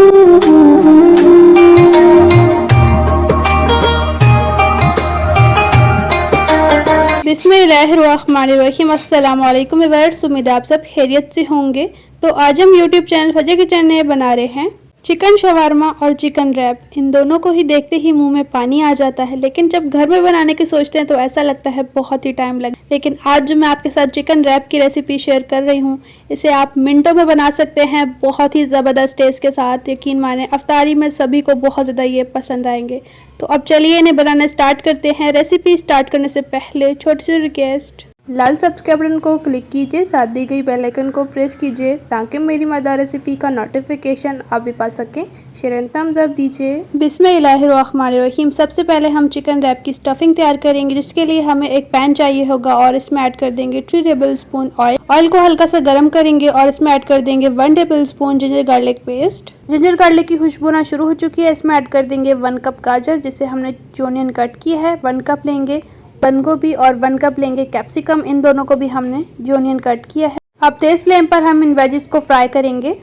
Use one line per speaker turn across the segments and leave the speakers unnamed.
बिस्मिल्लाहिर्रहमानिर्रहीम। अस्सलाम वालेकुम व्यूअर्स, उम्मीद आप सब खैरियत से होंगे। तो आज हम यूट्यूब चैनल फजर किचन में बना रहे हैं चिकन शवारमा और चिकन रैप। इन दोनों को ही देखते ही मुंह में पानी आ जाता है, लेकिन जब घर में बनाने की सोचते हैं तो ऐसा लगता है बहुत ही टाइम लगे। लेकिन आज जो मैं आपके साथ चिकन रैप की रेसिपी शेयर कर रही हूँ, इसे आप मिनटों में बना सकते हैं बहुत ही ज़बरदस्त टेस्ट के साथ। यकीन माने अफ्तारी में सभी को बहुत ज़्यादा ये पसंद आएंगे। तो अब चलिए इन्हें बनाना स्टार्ट करते हैं। रेसिपी स्टार्ट करने से पहले छोटी सी रिक्वेस्ट, लाल सब्सक्राइब बटन को क्लिक कीजिए, साथ दी गई बेल आइकन को प्रेस कीजिए ताकि मेरी मज़ेदार रेसिपी का नोटिफिकेशन आप भी पा सकें। शेयर एंड थम्स अप दीजिए। बिस्मिल्लाहिर्रहमानिर्रहीम। सबसे पहले हम चिकन रैप की स्टफिंग तैयार करेंगे, जिसके लिए हमें एक पैन चाहिए होगा और इसमें ऐड कर देंगे 3 टेबल स्पून ऑयल। ऑयल को हल्का सा गर्म करेंगे और इसमें ऐड कर देंगे 1 table spoon ginger garlic paste. Ginger garlic की खुशबू आना शुरू हो चुकी है। इसमें ऐड कर देंगे 1 कप गाजर, जिसे हमने जोनियन कट किया है। 1 कप लेंगे बंद गोभी और 1 कप लेंगे कैप्सिकम। इन दोनों को भी हमने जोनियन कट किया है। अब तेज फ्लेम पर हम इन वेजिस को फ्राई करेंगे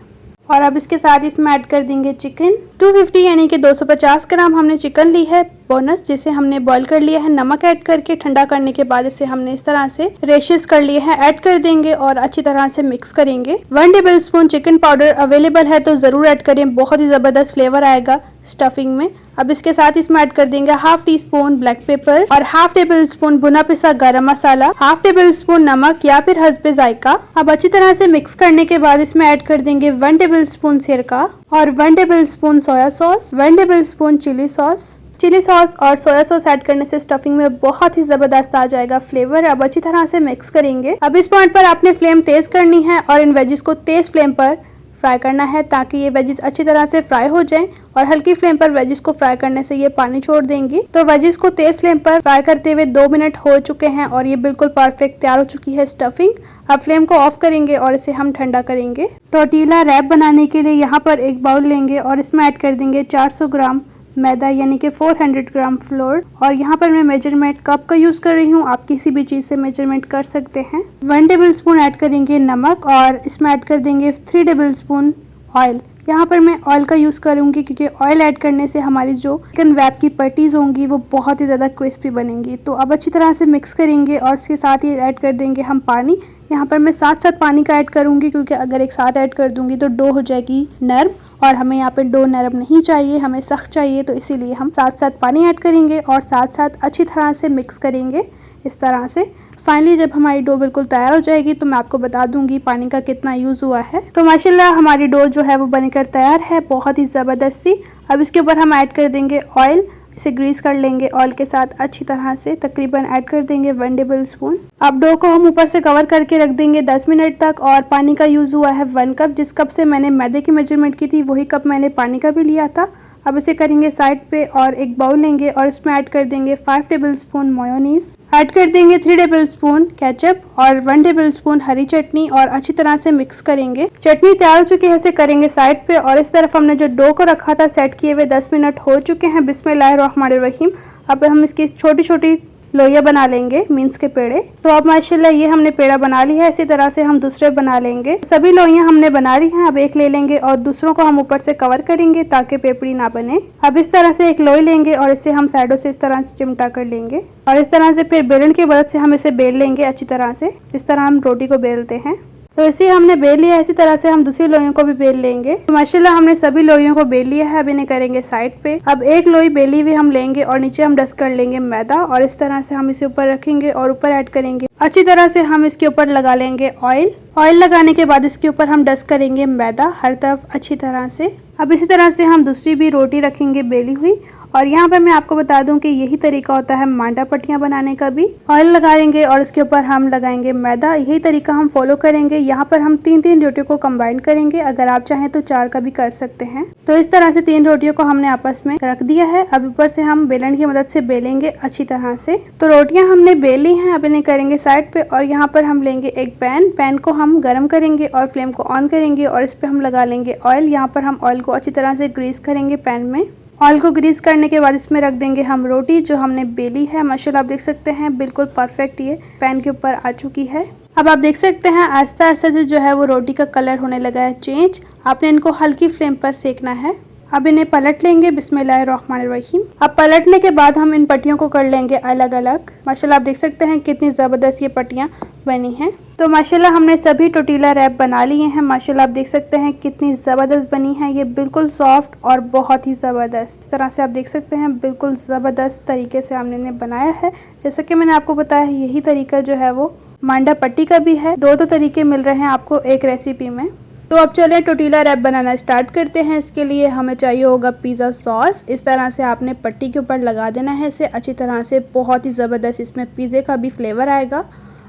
और अब इसके साथ इसमें ऐड कर देंगे चिकन। 250 यानी कि 250 ग्राम हमने चिकन ली है बोनस, जिसे हमने बॉईल कर लिया है। नमक ऐड करके ठंडा करने के बाद इसे हमने इस तरह से रेशेस कर लिए हैं। ऐड कर देंगे और अच्छी तरह से मिक्स करेंगे। 1 table spoon chicken powder available है तो ज़रूर ऐड करें, बहुत ही ज़बरदस्त फ्लेवर आएगा स्टफिंग में। अब इसके साथ इसमें ऐड कर देंगे 1/2 टीस्पून ब्लैक पेपर और 1/2 टेबल स्पून भुना पिसा गरम मसाला, 1/2 टेबल स्पून नमक या फिर हस्बे जायका। अब अच्छी तरह से मिक्स करने के बाद इसमें ऐड कर देंगे 1 टेबल स्पून सिरका और 1 tablespoon soya sauce, 1 tablespoon chilli sauce. Chilli sauce और सोया सॉस ऐड करने से स्टफिंग में बहुत ही जबरदस्त आ जाएगा फ्लेवर। अब अच्छी तरह से मिक्स करेंगे। अब इस पॉइंट पर आपने फ्लेम तेज करनी है और इन वेजिस को तेज फ्लेम पर फ्राई करना है ताकि ये वेजिस अच्छी तरह से फ्राई हो जाएं। और हल्की फ्लेम पर वेजिस को फ्राई करने से ये पानी छोड़ देंगी। तो वेजिस को तेज फ्लेम पर फ्राई करते हुए 2 मिनट हो चुके हैं और ये बिल्कुल परफेक्ट तैयार हो चुकी है स्टफिंग। अब फ्लेम को ऑफ करेंगे और इसे हम ठंडा करेंगे। टोर्टिला रैप बनाने के लिए यहाँ पर एक बाउल लेंगे और इसमें ऐड कर देंगे 400 ग्राम मैदा यानी कि 400 ग्राम फ्लोर। और यहाँ पर मैं मेजरमेंट कप का यूज़ कर रही हूँ, आप किसी भी चीज़ से मेजरमेंट कर सकते हैं। 1 टेबल स्पून ऐड करेंगे नमक और इसमें ऐड कर देंगे 3 टेबल स्पून ऑयल। यहाँ पर मैं ऑयल का यूज़ करूँगी क्योंकि ऑयल ऐड करने से हमारी जो चिकन रैप की पैटीज़ होंगी वो बहुत ही ज़्यादा क्रिस्पी बनेंगी। तो अब अच्छी तरह से मिक्स करेंगे और इसके साथ ही ऐड कर देंगे हम पानी। यहाँ पर मैं साथ साथ पानी का ऐड करूँगी क्योंकि अगर एक साथ ऐड कर दूँगी तो डो हो जाएगी नर्म और हमें यहाँ पे डो नरम नहीं चाहिए, हमें सख्त चाहिए। तो इसीलिए हम साथ साथ पानी ऐड करेंगे और साथ साथ अच्छी तरह से मिक्स करेंगे इस तरह से। फाइनली जब हमारी डो बिल्कुल तैयार हो जाएगी तो मैं आपको बता दूंगी पानी का कितना यूज़ हुआ है। तो माशाल्लाह हमारी डो जो है वो बनकर तैयार है, बहुत ही ज़बरदस्त सी। अब इसके ऊपर हम ऐड कर देंगे ऑयल, इसे ग्रीस कर लेंगे ऑयल के साथ अच्छी तरह से। तकरीबन ऐड कर देंगे 1 टेबल स्पून। अब डो को हम ऊपर से कवर करके रख देंगे 10 मिनट तक। और पानी का यूज़ हुआ है 1 कप। जिस कप से मैंने मैदे की मेजरमेंट की थी वही कप मैंने पानी का भी लिया था। अब इसे करेंगे साइड पे और एक बाउल लेंगे और इसमें ऐड कर देंगे 5 टेबल स्पून मेयोनीज, ऐड कर देंगे 3 टेबल स्पून केचप और 1 टेबल स्पून हरी चटनी और अच्छी तरह से मिक्स करेंगे। चटनी तैयार हो चुकी है, इसे करेंगे साइड पे। और इस तरफ हमने जो डो को रखा था सेट किए हुए 10 मिनट हो चुके हैं। बिस्मिल्लाहिर्रहमानिर्रहीम। अब हम इसकी छोटी छोटी लोइयाँ बना लेंगे, मीन्स के पेड़े। तो अब माशाल्लाह ये हमने पेड़ा बना लिया है। इसी तरह से हम दूसरे बना लेंगे। सभी लोइयाँ हमने बना ली हैं। अब एक ले लेंगे और दूसरों को हम ऊपर से कवर करेंगे ताकि पेपड़ी ना बने। अब इस तरह से एक लोई लेंगे और इसे हम साइडों से इस तरह से चिमटा कर लेंगे और इस तरह से फिर बेलन की मदद से हम इसे बेल लेंगे अच्छी तरह से, जिस तरह हम रोटी को बेलते हैं। तो इसे हमने बेल लिया है। इसी तरह से हम दूसरी लोइयों को भी बेल लेंगे। तो माशाल्लाह हमने सभी लोइयों को बेल लिया है। अब इन्हें करेंगे साइड पे। अब एक लोई बेली हुई हम लेंगे और नीचे हम डस्ट कर लेंगे मैदा और इस तरह से हम इसे ऊपर रखेंगे और ऊपर ऐड करेंगे अच्छी तरह से। हम इसके ऊपर लगा लेंगे ऑयल। ऑयल लगाने के बाद इसके ऊपर हम डस्ट करेंगे मैदा हर तरफ अच्छी तरह से। अब इसी तरह से हम दूसरी भी रोटी रखेंगे बेली हुई। और यहाँ पर मैं आपको बता दूं कि यही तरीका होता है मांडा पट्टियाँ बनाने का भी। ऑयल लगाएंगे और उसके ऊपर हम लगाएंगे मैदा। यही तरीका हम फॉलो करेंगे। यहाँ पर हम 3-3 रोटियों को कंबाइन करेंगे। अगर आप चाहें तो 4 का भी कर सकते हैं। तो इस तरह से 3 रोटियों को हमने आपस में रख दिया है। अब ऊपर से हम बेलन की मदद से बेलेंगे अच्छी तरह से। तो रोटियां हमने बेली हैं। अब इन्हें करेंगे साइड पे और यहाँ पर हम लेंगे एक पैन को हम गर्म करेंगे और फ्लेम को ऑन करेंगे और इस पे हम लगा लेंगे ऑयल। यहाँ पर हम ऑयल को अच्छी तरह से ग्रीस करेंगे पैन में। ऑयल को ग्रीस करने के बाद इसमें रख देंगे हम रोटी जो हमने बेली है। माशाल्लाह आप देख सकते हैं बिल्कुल परफेक्ट ये पैन के ऊपर आ चुकी है। अब आप देख सकते हैं आस्ते आस्ते से जो है वो रोटी का कलर होने लगा है चेंज। आपने इनको हल्की फ्लेम पर सेकना है। अब इन्हें पलट लेंगे बिस्मिल्लाहिर्रहमानिर्रहीम। अब पलटने के बाद हम इन पट्टियों को कर लेंगे अलग अलग। माशाल्लाह आप देख सकते हैं कितनी ज़बरदस्त ये पट्टियाँ बनी हैं। तो माशाल्लाह हमने सभी टोटीला रैप बना लिए हैं। माशाल्लाह आप देख सकते हैं कितनी ज़बरदस्त बनी है। ये बिल्कुल सॉफ्ट और बहुत ही ज़बरदस्त, इस तरह से आप देख सकते हैं बिल्कुल ज़बरदस्त तरीके से हमने इन्हें बनाया है। जैसा कि मैंने आपको बताया यही तरीका जो है वो मांडा पट्टी का भी है। दो तरीके मिल रहे हैं आपको एक रेसिपी में। तो अब चलें टोटीला रैप बनाना स्टार्ट करते हैं। इसके लिए हमें चाहिए होगा पिज़्ज़ा सॉस। इस तरह से आपने पट्टी के ऊपर लगा देना है इसे अच्छी तरह से। बहुत ही ज़बरदस्त इसमें पिज़्ज़े का भी फ्लेवर आएगा।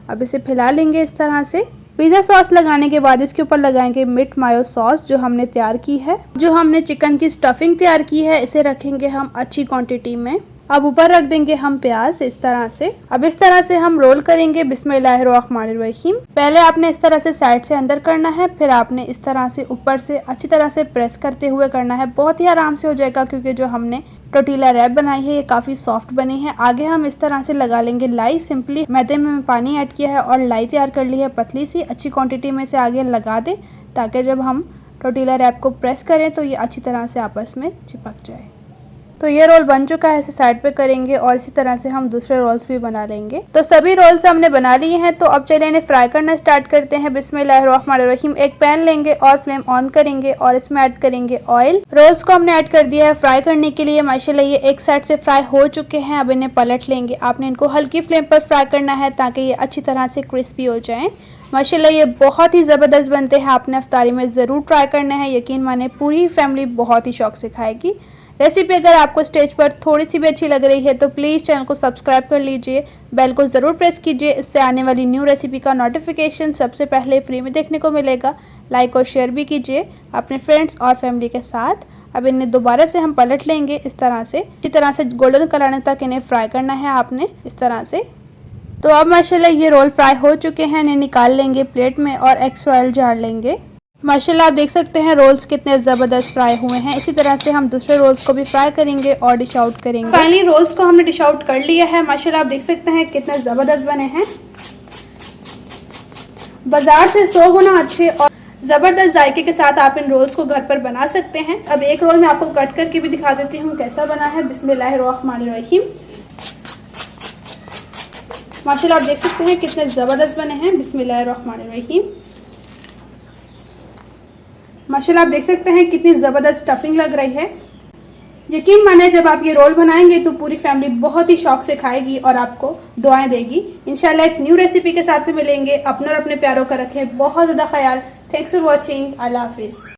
अब इसे फैला लेंगे इस तरह से। पिज़्ज़ा सॉस लगाने के बाद इसके ऊपर लगाएंगे मिट मायो सॉस जो हमने तैयार की है। जो हमने चिकन की स्टफिंग तैयार की है इसे रखेंगे हम अच्छी क्वांटिटी में। अब ऊपर रख देंगे हम प्याज इस तरह से। अब इस तरह से हम रोल करेंगे बिस्मिल्लाहिर्रहमानिर्रहीम। पहले आपने इस तरह से साइड से अंदर करना है, फिर आपने इस तरह से ऊपर से अच्छी तरह से प्रेस करते हुए करना है। बहुत ही आराम से हो जाएगा क्योंकि जो हमने टोटीला रैप बनाई है ये काफ़ी सॉफ्ट बनी है। आगे हम इस तरह से लगा लेंगे लाई। सिंपली मैदे में पानी ऐड किया है और लाई तैयार कर ली है पतली सी। अच्छी क्वान्टिटी में से आगे लगा दें ताकि जब हम टोटीला रैप को प्रेस करें तो ये अच्छी तरह से आपस में चिपक जाए। तो ये रोल बन चुका है, इसे साइड पे करेंगे और इसी तरह से हम दूसरे रोल्स भी बना लेंगे। तो सभी रोल्स हमने बना लिए हैं। तो अब चलिए इन्हें फ्राई करना स्टार्ट करते हैं बिस्मिल्लाहिर्रहमानिर्रहीम। एक पैन लेंगे और फ्लेम ऑन करेंगे और इसमें ऐड करेंगे ऑयल। रोल्स को हमने ऐड कर दिया है फ्राई करने के लिए। माशाल्लाह ये एक साइड से फ्राई हो चुके हैं। अब इन्हें पलट लेंगे। आपने इनको हल्की फ्लेम पर फ्राई करना है ताकि ये अच्छी तरह से क्रिस्पी हो जाएं। माशाल्लाह ये बहुत ही ज़बरदस्त बनते हैं। आपने इफ्तारी में ज़रूर ट्राई करना है। यकीन माने पूरी फैमिली बहुत ही शौक से खाएगी। रेसिपी अगर आपको स्टेज पर थोड़ी सी भी अच्छी लग रही है तो प्लीज़ चैनल को सब्सक्राइब कर लीजिए, बेल को ज़रूर प्रेस कीजिए। इससे आने वाली न्यू रेसिपी का नोटिफिकेशन सबसे पहले फ्री में देखने को मिलेगा। लाइक और शेयर भी कीजिए अपने फ्रेंड्स और फैमिली के साथ। अब इन्हें दोबारा से हम पलट लेंगे इस तरह से। इसी तरह से गोल्डन कलर आने तक इन्हें फ्राई करना है आपने इस तरह से। तो अब माशाल्लाह ये रोल फ्राई हो चुके हैं। इन्हें निकाल लेंगे प्लेट में और एक्स्ट्रा ऑयल झाड़ लेंगे। माशाल्लाह आप देख सकते हैं रोल्स कितने ज़बरदस्त फ्राई हुए हैं। इसी तरह से हम दूसरे रोल्स को भी फ्राई करेंगे और डिश आउट करेंगे। फाइनली रोल्स को हमने डिश आउट कर लिया है। माशाल्लाह आप देख सकते हैं कितने ज़बरदस्त बने हैं। बाजार से 100 गुना अच्छे और ज़बरदस्त जायके के साथ आप इन रोल्स को घर पर बना सकते हैं। अब एक रोल मैं आपको कट करके भी दिखा देती हूँ कैसा बना है बिस्मिल्लाहिर्रहमानिर्रहीम। माशाल्लाह आप देख सकते हैं कितने ज़बरदस्त बने हैं बिस्मिल्लाहिर्रहमानिर्रहीम। माशाल्लाह आप देख सकते हैं कितनी ज़बरदस्त स्टफिंग लग रही है। यकीन माने जब आप ये रोल बनाएंगे तो पूरी फैमिली बहुत ही शौक से खाएगी और आपको दुआएं देगी। इंशाल्लाह एक न्यू रेसिपी के साथ भी मिलेंगे। अपने और अपने प्यारों का रखें बहुत ज़्यादा ख्याल। Thanks for watching. अल्लाह हाफिज़।